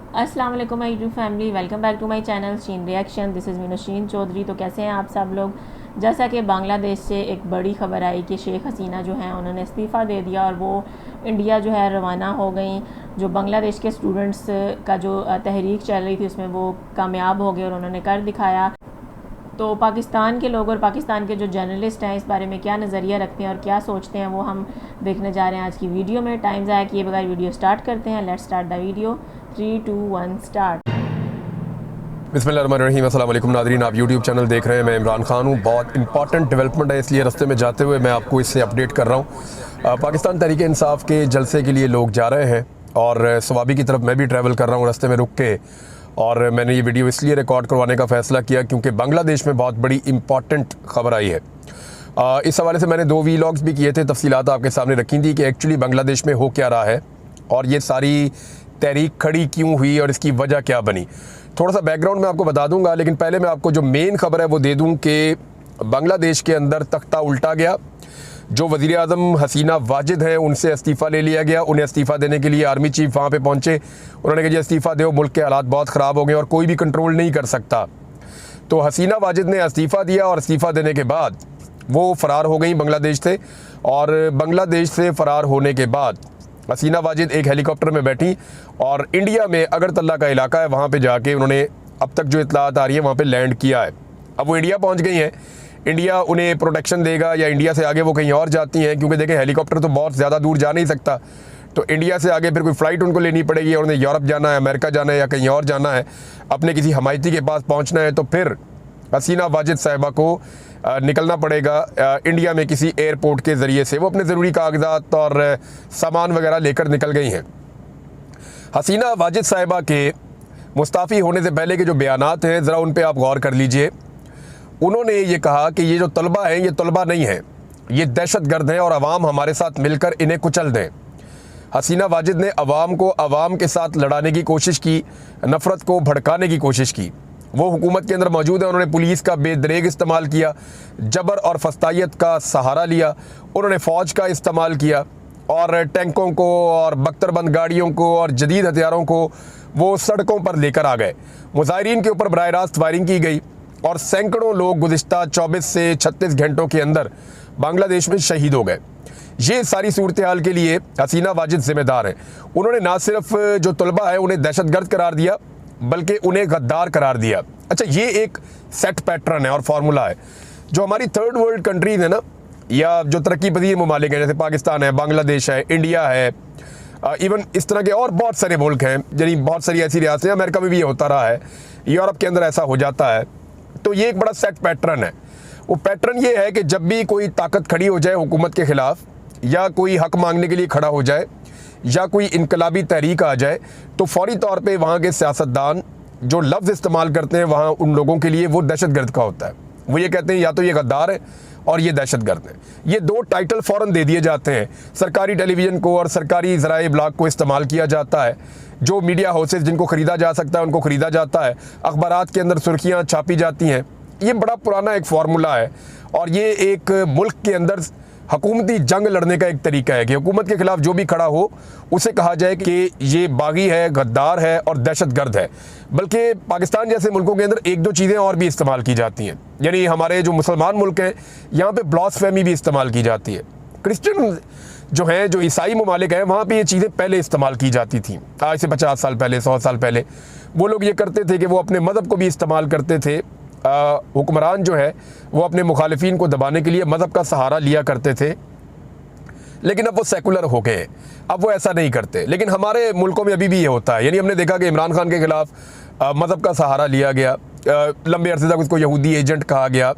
अस्सलाम वालेकुम my YouTube family, welcome back to my channel Sheen reaction. This is Meenusheen Chaudhary. तो कैसे हैं आप सब लोग। जैसा कि बांग्लादेश से एक बड़ी खबर आई कि शेख हसीना जो हैं उन्होंने इस्तीफ़ा दे दिया और वो इंडिया जो है रवाना हो गई। जो बांग्लादेश के स्टूडेंट्स का जो तहरीक चल रही थी उसमें वो कामयाब हो गए और उन्होंने कर दिखाया। तो पाकिस्तान के लोग और पाकिस्तान के जो जर्नलिस्ट हैं इस बारे में क्या नज़रिया रखते हैं और क्या सोचते हैं वो हम देखने जा रहे हैं आज की वीडियो में। टाइम ज़ाया किए बगैर वीडियो स्टार्ट करते हैं। Let's start the video. 3, 2, 1 start. बिस्मिल्लाहिर्रहमानिर्रहीम। अस्सलाम वालेकुम नाज़रीन, आप यूट्यूब चैनल देख रहे हैं। मैं इमरान खान हूँ। बहुत इंपॉर्टेंट डेवलपमेंट है, इसलिए रास्ते में जाते हुए मैं आपको इससे अपडेट कर रहा हूँ। पाकिस्तान तहरीक इंसाफ के जलसे के लिए लोग जा रहे हैं और सवाबी की तरफ मैं भी ट्रैवल कर रहा हूँ रास्ते में रुक के। और मैंने ये वीडियो इसलिए रिकॉर्ड करवाने का फ़ैसला किया क्योंकि बांग्लादेश में बहुत बड़ी इंपॉर्टेंट खबर आई है। इस हवाले से मैंने 2 वीलॉग्स भी किए थे, तफसीलात आपके सामने रखी थी कि एक्चुअली बांग्लादेश में हो क्या रहा है और ये सारी तहरीक खड़ी क्यों हुई और इसकी वजह क्या बनी। थोड़ा सा बैकग्राउंड मैं आपको बता दूंगा, लेकिन पहले मैं आपको जो मेन खबर है वो दे दूं कि बांग्लादेश के अंदर तख्ता उल्टा गया। जो वज़ीर आज़म हसीना वाजिद हैं उनसे इस्तीफ़ा ले लिया गया। उन्हें इस्तीफ़ा देने के लिए आर्मी चीफ वहाँ पे पहुँचे। उन्होंने कहा जी इस्तीफ़ा दो, मुल्क के हालात बहुत ख़राब हो गए और कोई भी कंट्रोल नहीं कर सकता। तो हसीना वाजिद ने इस्तीफ़ा दिया और इस्तीफ़ा देने के बाद वो फ़रार हो गई बांग्लादेश से। और बांग्लादेश से फ़रार होने के बाद हसीना वाजिद एक हेलीकॉप्टर में बैठी और इंडिया में अगरतला का इलाका है वहाँ पे जाके उन्होंने अब तक जो इत्तलात आ रही है वहाँ पे लैंड किया है। अब वो इंडिया पहुँच गई हैं। इंडिया उन्हें प्रोटेक्शन देगा या इंडिया से आगे वो कहीं और जाती हैं, क्योंकि देखें हेलीकॉप्टर तो बहुत ज़्यादा दूर जा नहीं सकता। तो इंडिया से आगे फिर कोई फ़्लाइट उनको लेनी पड़ेगी और उन्हें यूरोप जाना है, अमेरिका जाना है या कहीं और जाना है, अपने किसी हमायती के पास पहुँचना है। तो फिर हसीना वाजिद साहिबा को निकलना पड़ेगा इंडिया में किसी एयरपोर्ट के ज़रिए से। वो अपने ज़रूरी कागजात और सामान वगैरह लेकर निकल गई हैं। हसीना वाजिद साहिबा के मुस्ताफ़ी होने से पहले के जो बयानात हैं ज़रा उन पे आप गौर कर लीजिए। उन्होंने ये कहा कि ये जो तलबा हैं ये तलबा नहीं हैं, ये दहशतगर्द हैं और अवाम हमारे साथ मिलकर इन्हें कुचल दें। हसीना वाजिद ने अवाम को अवाम के साथ लड़ाने की कोशिश की, नफ़रत को भड़काने की कोशिश की। वो हुकूमत के अंदर मौजूद है, उन्होंने पुलिस का बेदरेग इस्तेमाल किया, जबर और फस्तायत का सहारा लिया, उन्होंने फ़ौज का इस्तेमाल किया और टैंकों को और बख्तरबंद गाड़ियों को और जदीद हथियारों को वो सड़कों पर लेकर आ गए। मुजाहिरीन के ऊपर बराह रास्त फायरिंग की गई और सैकड़ों लोग गुज़िश्ता 24 से 36 घंटों के अंदर बांग्लादेश में शहीद हो गए। ये सारी सूरत हाल के लिए हसीना वाजिद ज़िम्मेदार हैं। उन्होंने ना सिर्फ जो तलबा है उन्हें दहशतगर्द करार दिया बल्कि उन्हें गद्दार करार दिया। अच्छा, ये एक सेट पैटर्न है और फार्मूला है जो हमारी थर्ड वर्ल्ड कंट्रीज़ है ना, या जो तरक्की पजीर ममालिक हैं जैसे पाकिस्तान है, बांग्लादेश है, इंडिया है, इवन इस तरह के और बहुत सारे मुल्क हैं, यानी बहुत सारी ऐसी रियासतें, अमेरिका में भी ये होता रहा है, यूरोप के अंदर ऐसा हो जाता है। तो ये एक बड़ा सेट पैटर्न है। वो पैटर्न ये है कि जब भी कोई ताकत खड़ी हो जाए हुकूमत के ख़िलाफ़ या कोई हक मांगने के लिए खड़ा हो जाए या कोई इनकलाबी तहरीक आ जाए तो फौरी तौर पे वहाँ के सियासतदान जो लफ्ज़ इस्तेमाल करते हैं वहाँ उन लोगों के लिए वो दहशतगर्द का होता है। वो ये कहते हैं या तो ये गद्दार है और ये दहशतगर्द है। ये 2 टाइटल फ़ौरन दे दिए जाते हैं। सरकारी टेलीविज़न को और सरकारी ज़राए इब्लाग को इस्तेमाल किया जाता है। जो मीडिया हाउसेज जिनको ख़रीदा जा सकता है उनको ख़रीदा जाता है। अखबारात के अंदर सुर्खियाँ छापी जाती हैं। ये बड़ा पुराना एक फार्मूला है और ये एक मुल्क के अंदर हुकूमती जंग लड़ने का एक तरीका है कि हुकूमत के ख़िलाफ़ जो भी खड़ा हो उसे कहा जाए कि ये बागी है, गद्दार है और दहशतगर्द है। बल्कि पाकिस्तान जैसे मुल्कों के अंदर 1-2 चीज़ें और भी इस्तेमाल की जाती हैं। यानी हमारे जो मुसलमान मुल्क हैं यहाँ पे ब्लास्फेमी भी इस्तेमाल की जाती है। क्रिश्चियन जो हैं, जो ईसाई ममालिक हैं, वहाँ पे ये चीज़ें पहले इस्तेमाल की जाती थी। आज से 50 साल पहले, 100 साल पहले वो लोग ये करते थे कि वो अपने मज़हब को भी इस्तेमाल करते थे। हुक्मरान जो है वो अपने मुखालिफिन को दबाने के लिए मज़हब का सहारा लिया करते थे, लेकिन अब वो सेकुलर हो गए, अब वो ऐसा नहीं करते। लेकिन हमारे मुल्कों में अभी भी ये होता है। यानी हमने देखा कि इमरान खान के ख़िलाफ़ मज़हब का सहारा लिया गया, लंबे अरसे तक उसको यहूदी एजेंट कहा गया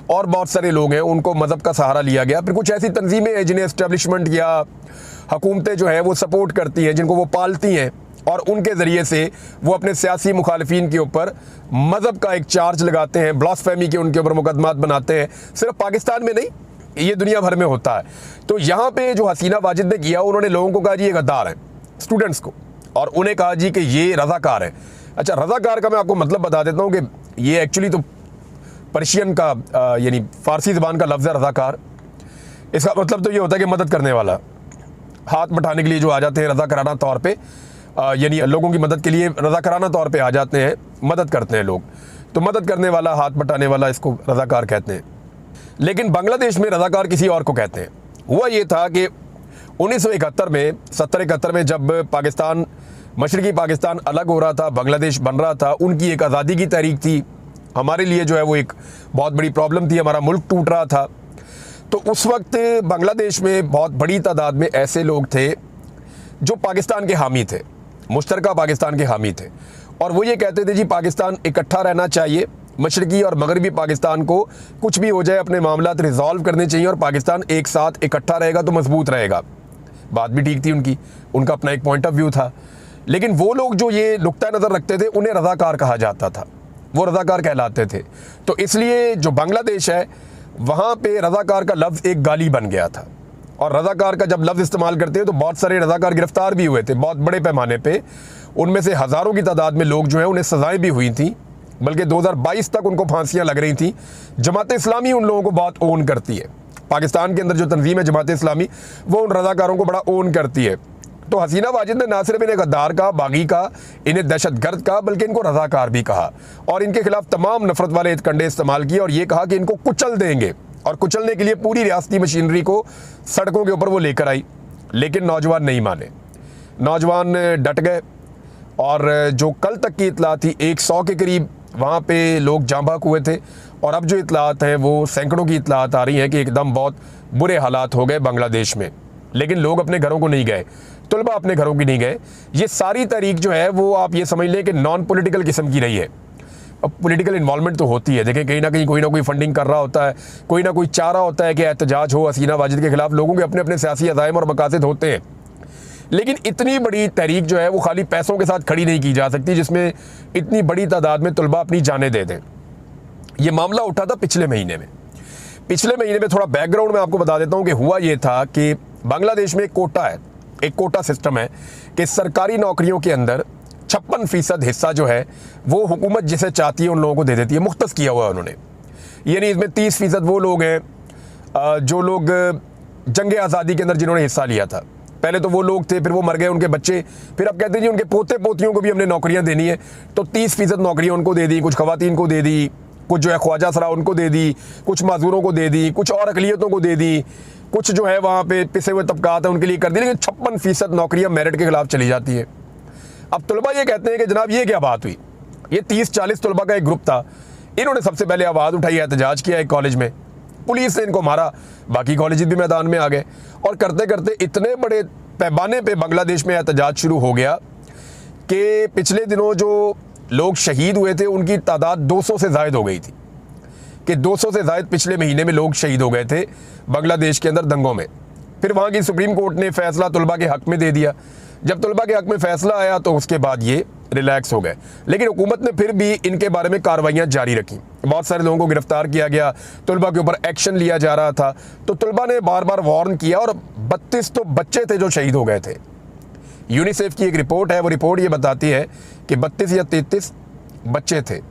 और बहुत सारे लोग हैं उनको मज़हब का सहारा लिया गया। फिर कुछ ऐसी तंजीमें हैं जिन्हें एस्टेब्लिशमेंट या हुकूमतें जो हैं वो सपोर्ट करती हैं, जिनको वो पालती हैं और उनके ज़रिए से वो अपने सियासी मुखालिफिन के ऊपर मज़हब का एक चार्ज लगाते हैं, ब्लास्फेमी के उनके ऊपर मुकदमात बनाते हैं। सिर्फ पाकिस्तान में नहीं, ये दुनिया भर में होता है। तो यहाँ पे जो हसीना वाजिद ने किया, उन्होंने लोगों को कहा जी ये गद्दार हैं, स्टूडेंट्स को, और उन्हें कहा जी कि ये रज़ाकार हैं। अच्छा, रज़ाकार का मैं आपको मतलब बता देता हूँ कि ये एक्चुअली तो पर्शियन का यानी फ़ारसी ज़बान का लफ्ज़ है रज़ाकार। इसका मतलब तो ये होता है कि मदद करने वाला, हाथ बटाने के लिए जो आ जाते हैं रज़ाकाराना तौर पे, यानी लोगों की मदद के लिए रज़ाकाराना तौर पे आ जाते हैं, मदद करते हैं लोग। तो मदद करने वाला, हाथ बटाने वाला, इसको रज़ाकार कहते हैं। लेकिन बांग्लादेश में रज़ाकार किसी और को कहते हैं। हुआ ये था कि 1971 में, 70-71 में जब पाकिस्तान, मशरक़ी पाकिस्तान अलग हो रहा था, बांग्लादेश बन रहा था, उनकी एक आज़ादी की तारीख थी। हमारे लिए जो है वो एक बहुत बड़ी प्रॉब्लम थी, हमारा मुल्क टूट रहा था। तो उस वक्त बांग्लादेश में बहुत बड़ी तादाद में ऐसे लोग थे जो पाकिस्तान के हामी थे, मुश्तरका पाकिस्तान के हामी थे, और वो ये कहते थे जी पाकिस्तान इकट्ठा रहना चाहिए, मशरक़ी और मगरबी पाकिस्तान को कुछ भी हो जाए अपने मामलात रिजॉल्व करने चाहिए, और पाकिस्तान एक साथ इकट्ठा रहेगा तो मजबूत रहेगा। बात भी ठीक थी उनकी, उनका अपना एक पॉइंट ऑफ व्यू था। लेकिन वो लोग जो ये नुक्ता नज़र रखते थे उन्हें रज़ाकार कहा जाता था, वो रज़ाकार कहलाते थे। तो इसलिए जो बांग्लादेश है वहाँ पे रज़ाकार का लफ्ज़ एक गाली बन गया था, और रज़ाकार का जब लफ्ज़ इस्तेमाल करते हैं तो बहुत सारे रज़ाकार गिरफ्तार भी हुए थे, बहुत बड़े पैमाने पे। उनमें से हज़ारों की तादाद में लोग जो हैं उन्हें सज़ाएँ भी हुई थी, बल्कि 2022 तक उनको फांसियाँ लग रही थी। जमात इस्लामी उन लोगों को बहुत ओन करती है, पाकिस्तान के अंदर जो तंजीम है जमात इस्लामी, वो उन रज़ाकारों को बड़ा ओन करती है। तो हसीना वाजिद ने ना सिर्फ इन्हें गद्दार कहा, बागी कहा, इन्हें दहशतगर्द कहा, बल्कि इनको रज़ाकार भी कहा, और इनके खिलाफ तमाम नफरत वाले इत्कंडे इस्तेमाल किए, और ये कहा कि इनको कुचल देंगे, और कुचलने के लिए पूरी रियासती मशीनरी को सड़कों के ऊपर वो लेकर आई। लेकिन नौजवान नहीं माने, नौजवान डट गए, और जो कल तक की इतला थी 100 के करीब वहाँ पे लोग जाँ बाक हुए थे, और अब जो इतलात हैं वो सैकड़ों की इतलात आ रही हैं कि एकदम बहुत बुरे हालात हो गए बांग्लादेश में। लेकिन लोग अपने घरों को नहीं गए, तलबा अपने घरों की नहीं गए। ये सारी तारीख जो है वो आप ये समझ लें कि नॉन पॉलिटिकल किस्म की रही है। अब पॉलिटिकल इन्वॉल्वमेंट तो होती है, देखें कहीं ना कहीं कोई ना कोई फंडिंग कर रहा होता है, कोई ना कोई चाह रहा होता है कि एहतजाज हो हसीना वाजिद के खिलाफ। लोगों के अपने अपने सियासी अज़ाइम और मकासद होते हैं, लेकिन इतनी बड़ी तहरीक जो है वो खाली पैसों के साथ खड़ी नहीं की जा सकती जिसमें इतनी बड़ी तादाद में तलबा अपनी जानें दे दें। ये मामला उठा था पिछले महीने में। पिछले महीने में थोड़ा बैकग्राउंड में आपको बता देता हूँ कि हुआ ये था कि बांग्लादेश में एक कोटा है, एक कोटा सिस्टम है कि सरकारी नौकरियों के अंदर 56% हिस्सा जो है वो हुकूमत जिसे चाहती है उन लोगों को दे देती है, मुख्तस किया हुआ है उन्होंने। यानी इसमें 30% वो लोग हैं जो लोग जंग आज़ादी के अंदर जिन्होंने हिस्सा लिया था। पहले तो वो लोग थे, फिर वो मर गए, उनके बच्चे, फिर अब कहते हैं जी उनके पोते पोतियों को भी हमने नौकरियां देनी है, तो 30% नौकरियां उनको दे दी, कुछ खवातीन को दे दी, कुछ जो है ख्वाजा सरा उनको दे दी, कुछ माजूरों को दे दी, कुछ और अकलियतों को दे दी, कुछ जो है वहाँ पे पिसे हुए तबकात है उनके लिए कर दी। लेकिन 56% नौकरियाँ मेरिट के खिलाफ चली जाती है। अब तलबा ये कहते हैं कि जनाब ये क्या बात हुई। ये 30-40 तलबा का एक ग्रुप था, इन्होंने सबसे पहले आवाज़ उठाई, एहतजाज किया एक कॉलेज में, पुलिस ने इनको मारा, बाकी कॉलेज भी मैदान में आ गए, और करते करते इतने बड़े पैमाने पे बांग्लादेश में एहतजाज शुरू हो गया कि पिछले दिनों जो लोग शहीद हुए थे उनकी तादाद 200 से ज़ायद हो गई थी, कि 200 से ज़ायद पिछले महीने में लोग शहीद हो गए थे बांग्लादेश के अंदर दंगों में। फिर वहाँ की सुप्रीम कोर्ट ने फैसला तलबा के हक़ में दे दिया। जब तलबा के हक़ में फ़ैसला आया तो उसके बाद ये रिलैक्स हो गए, लेकिन हुकूमत ने फिर भी इनके बारे में कार्रवाइयाँ जारी रखी। बहुत सारे लोगों को गिरफ्तार किया गया, तलबा के ऊपर एक्शन लिया जा रहा था। तो तलबा ने बार बार वार्न किया, और 32 तो बच्चे थे जो शहीद हो गए थे। यूनिसेफ की एक रिपोर्ट है, वो रिपोर्ट ये बताती है कि 32 या 33 बच्चे थे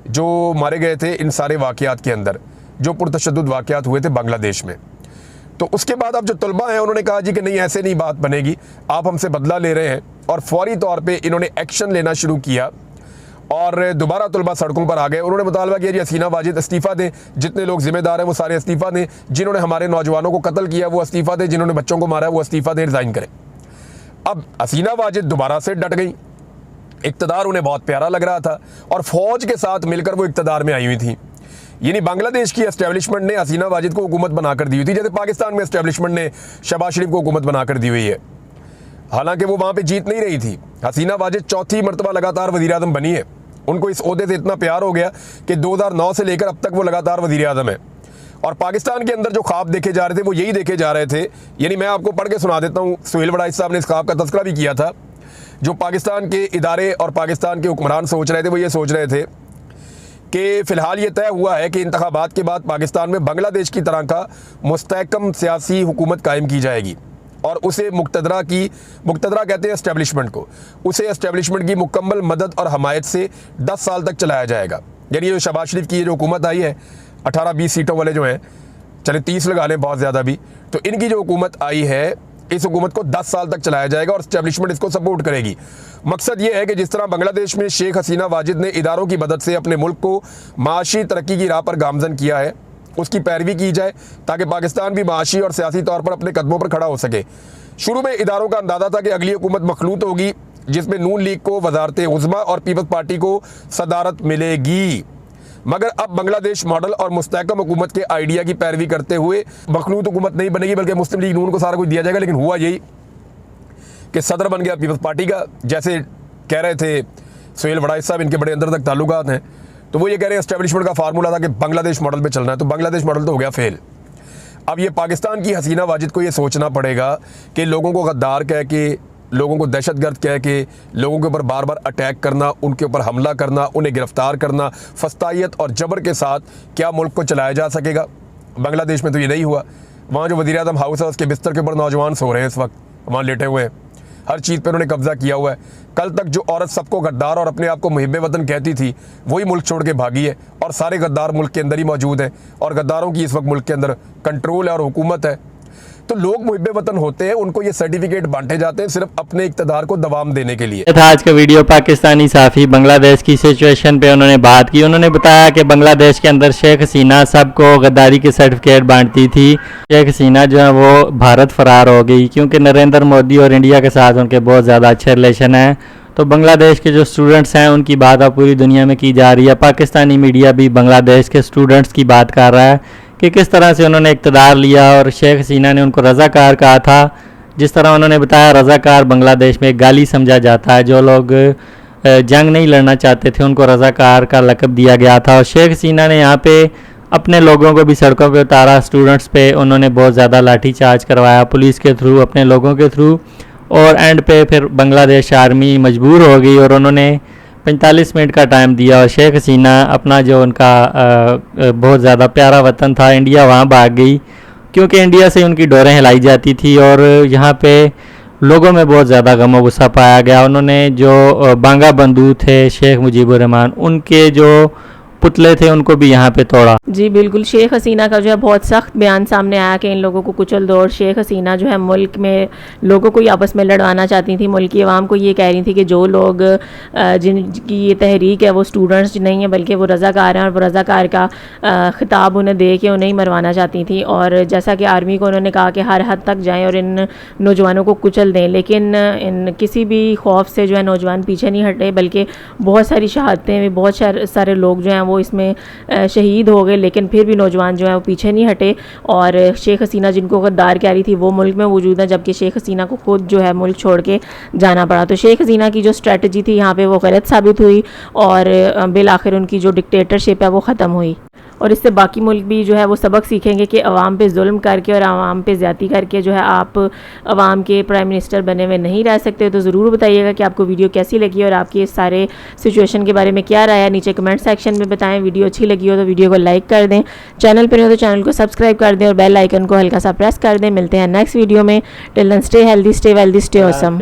जो मारे गए थे इन सारे वाक़यात के अंदर, जो पुरतशद्दुद वाक़यात हुए थे बांग्लादेश में। तो उसके बाद अब जो तलबा हैं उन्होंने कहा जी कि नहीं ऐसे नहीं बात बनेगी, आप हमसे बदला ले रहे हैं, और फौरी तौर पे इन्होंने एक्शन लेना शुरू किया, और दोबारा तलबा सड़कों पर आ गए। उन्होंने मुतालबा किया जी हसीना वाजिद इस्तीफ़ा दें, जितने लोग जिम्मेदार हैं वो सारे इस्तीफ़ा दें, जिन्होंने हमारे नौजवानों को कत्ल किया वो इस्तीफ़ा दें, जिन्होंने बच्चों को मारा वो इस्तीफ़ा दें, रिज़ाइन करें। अब हसीना वाजिद दोबारा से डट गई, इक़्तिदार उन्हें बहुत प्यारा लग रहा था, और फ़ौज के साथ मिलकर वो इक़्तिदार में आई हुई थी। यानी बांग्लादेश की एस्टेब्लिशमेंट ने हसीना वाजिद को हुकूमत बनाकर दी हुई थी, जैसे पाकिस्तान में एस्टेब्लिशमेंट ने शहबाज शरीफ को हुकूमत बनाकर दी हुई है। हालांकि वो वहाँ पे जीत नहीं रही थी। हसीना वाजिद चौथी मरतबा लगातार वज़ीर आज़म बनी है। उनको इस ओहदे से इतना प्यार हो गया कि 2009 से लेकर अब तक वो लगातार वज़ीर आज़म है। और पाकिस्तान के अंदर जो ख्वाब देखे जा रहे थे वो यही देखे जा रहे थे। यानी मैं आपको पढ़ के सुना देता हूँ, सुहेल वड़ाइच साहब ने इस ख्वाब का तज़किरा भी किया था। जो पाकिस्तान के इदारे और पाकिस्तान के हुक्मरान सोच रहे थे वो ये सोच रहे थे कि फ़िलहाल ये तय हुआ है कि इंतखाबात के बाद पाकिस्तान में बांग्लादेश की तरह का मुस्तहकम सियासी हुकूमत कायम की जाएगी, और उसे मुक्तदरा कहते हैं एस्टेब्लिशमेंट को, उसे एस्टेब्लिशमेंट की मुकम्मल मदद और हमायत से 10 साल तक चलाया जाएगा। यानी जो शहबाज शरीफ की जो हुकूमत आई है 18-20 सीटों वाले जो हैं, चले 30 लगा लें, बहुत ज़्यादा भी, तो इनकी जो हुकूमत आई है इस हुकूमत को 10 साल तक चलाया जाएगा और एस्टेब्लिशमेंट इसको सपोर्ट करेगी। मकसद ये है कि जिस तरह बांग्लादेश में शेख हसीना वाजिद ने इदारों की मदद से अपने मुल्क को माशी तरक्की की राह पर गामजन किया है, उसकी पैरवी की जाए ताकि पाकिस्तान भी माशी और सियासी तौर पर अपने कदमों पर खड़ा हो सके। शुरू में इदारों का अंदाजा था कि अगली हुकूमत मखलूत होगी जिसमें नून लीग को वजारत उज़्मा और पीपल्स पार्टी को सदारत मिलेगी, मगर अब बांग्लादेश मॉडल और मुस्तहकम हुकूमत के आइडिया की पैरवी करते हुए मखलूत हुकूमत नहीं बनेगी बल्कि मुस्लिम लीग नून को सारा कुछ दिया जाएगा। लेकिन हुआ यही कि सदर बन गया पीपल्स पार्टी का, जैसे कह रहे थे सुहेल वड़ाई साहब, इनके बड़े अंदर तक ताल्लुकात हैं, तो वो ये कह रहे हैं एस्टेब्लिशमेंट का फार्मूला था कि बांग्लादेश मॉडल पे चलना है, तो बांग्लादेश मॉडल तो हो गया फेल। अब ये पाकिस्तान की हसीना वाजिद को ये सोचना पड़ेगा कि लोगों को गद्दार कह के, लोगों को दहशतगर्द कह के, लोगों के ऊपर बार बार अटैक करना, उनके ऊपर हमला करना, उन्हें गिरफ्तार करना, फस्तायत और जबर के साथ क्या मुल्क को चलाया जा सकेगा। बांग्लादेश में तो ये नहीं हुआ। वहाँ जो वज़ीर आज़म हाउस है उसके बिस्तर के ऊपर नौजवान सो रहे हैं इस वक्त, वहाँ लेटे हुए हैं, हर चीज़ पर उन्होंने कब्जा किया हुआ है। कल तक जो औरत सबको गद्दार और अपने आप को मुहिब वतन कहती थी वही मुल्क छोड़ के भागी है और सारे गद्दार मुल्क के अंदर ही मौजूद हैं और गद्दारों की इस वक्त मुल्क के अंदर कंट्रोल है और हुकूमत है। तो लोग मुहिब वतन होते हैं, उनको ये सर्टिफिकेट बांटे जाते हैं सिर्फ अपने इक़्तिदार को दवाम देने के लिए। था आज का वीडियो। पाकिस्तानी साफ़ी बांग्लादेश की सिचुएशन पे उन्होंने बात की। उन्होंने बताया कि बांग्लादेश के अंदर शेख हसीना सबको गद्दारी के सर्टिफिकेट बांटती थी। शेख हसीना जो है वो भारत फरार हो गई क्योंकि नरेंद्र मोदी और इंडिया के साथ उनके बहुत ज़्यादा अच्छे रिलेशन हैं। तो बांग्लादेश के जो स्टूडेंट्स हैं उनकी बात अब पूरी दुनिया में की जा रही है। पाकिस्तानी मीडिया भी बांग्लादेश के स्टूडेंट्स की बात कर रहा है कि किस तरह से उन्होंने इक़्तिदार लिया और शेख हसीना ने उनको रज़ाकार कहा था। जिस तरह उन्होंने बताया, रज़ाकार बांग्लादेश में एक गाली समझा जाता है। जो लोग जंग नहीं लड़ना चाहते थे उनको रज़ाकार का लक़ब दिया गया था। और शेख हसीना ने यहाँ पे अपने लोगों को भी सड़कों पे उतारा। स्टूडेंट्स पे उन्होंने बहुत ज़्यादा लाठीचार्ज करवाया पुलिस के थ्रू, अपने लोगों के थ्रू, और एंड पे फिर बांग्लादेश आर्मी मजबूर हो गई और उन्होंने 45 मिनट का टाइम दिया और शेख हसीना अपना जो उनका बहुत ज़्यादा प्यारा वतन था इंडिया, वहाँ भाग गई क्योंकि इंडिया से उनकी डोरें हिलाई जाती थी और यहाँ पे लोगों में बहुत ज़्यादा गम और गुस्सा पाया गया। उन्होंने जो बांगा बंधु थे शेख मुजीबुर रहमान, उनके जो पुतले थे उनको भी यहाँ पे तोड़ा। जी बिल्कुल, शेख हसीना का जो है बहुत सख्त बयान सामने आया कि इन लोगों को कुचल दो। और शेख हसीना जो है मुल्क में लोगों को ही आपस में लड़वाना चाहती थी। मुल्क की आवाम को ये कह रही थी कि जो लोग जिनकी ये तहरीक है वो स्टूडेंट्स नहीं है बल्कि वो रज़ाकार हैं और वो रज़ाकार का ख़िताब उन्हें दे के उन्हें ही मरवाना चाहती थी। और जैसा कि आर्मी को उन्होंने कहा कि हर हद तक जाएँ और इन नौजवानों को कुचल दें, लेकिन इन किसी भी खौफ से जो है नौजवान पीछे नहीं हटे, बल्कि बहुत सारी शहादतें, बहुत सारे लोग जो हैं वो इसमें शहीद हो गए, लेकिन फिर भी नौजवान जो है वो पीछे नहीं हटे। और शेख हसीना जिनको गद्दार कह रही थी वो मुल्क में मौजूद है, जबकि शेख हसीना को खुद जो है मुल्क छोड़ के जाना पड़ा। तो शेख हसीना की जो स्ट्रेटजी थी यहाँ पे वो गलत साबित हुई और बिल आखिर उनकी जो डिक्टेटरशिप है वो ख़त्म हुई। और इससे बाकी मुल्क भी जो है वो सबक सीखेंगे कि अवाम पे जुल्म करके और अवाम पे ज़्यादती करके जो है आप अवाम के प्राइम मिनिस्टर बने हुए नहीं रह सकते। तो ज़रूर बताइएगा कि आपको वीडियो कैसी लगी और आपकी इस सारे सिचुएशन के बारे में क्या राय है, नीचे कमेंट सेक्शन में बताएं। वीडियो अच्छी लगी हो तो वीडियो को लाइक कर दें, चैनल पर नहीं हो तो चैनल को सब्सक्राइब कर दें और बेल आइकन को हल्का सा प्रेस कर दें। मिलते हैं नेक्स्ट वीडियो में। Till then stay healthy, stay wealthy, stay awesome.